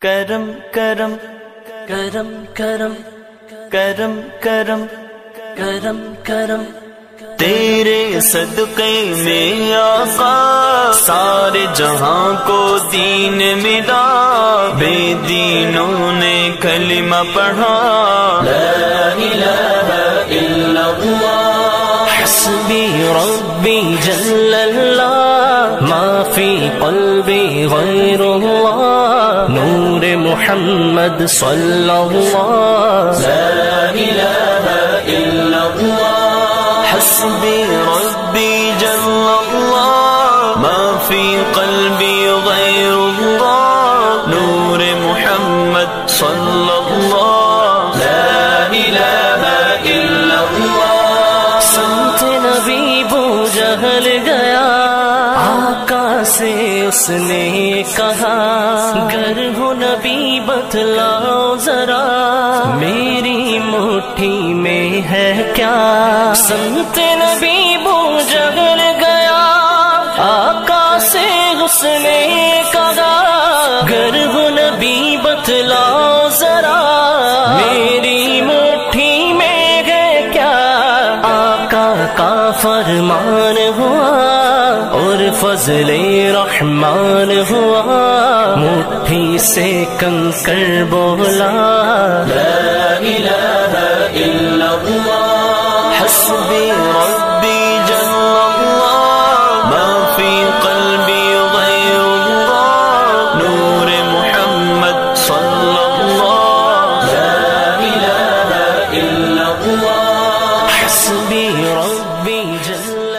کرم کرم کرم کرم کرم کرم کرم کرم تیرے صدقے میں آقا سارے جہاں کو دین ملا، بے دینوں نے کلمہ پڑھا، لا الہ الا اللہ حسبی ربی جل اللہ ما فی قلبی غیر اللہ نور محمد صلی اللہ، لا الہ الا اللہ حسبی ربی جل اللہ ما فی قلبی غیر اللہ نور محمد صلی اللہ، لا الہ الا اللہ۔ سمت نبی بو جہل گیا، آقا سے اس نے کہا گر ہو نبی بتلاؤ ذرا میری مٹھی میں ہے کیا، سمت نبی بو جہل گیا، آقا سے اس نے کہا گر ہو نبی بتلاؤ ذرا میری مٹھی میں ہے کیا، آقا کا فرمان ہوا اور فضل رحمان ہوا، مٹھی سے کنکر بولا، لا الہ الا اللہ حسبی ربی جل اللہ ما فی قلبی غیر اللہ نور محمد صلی اللہ، لا الہ الا اللہ حسبی ربی جل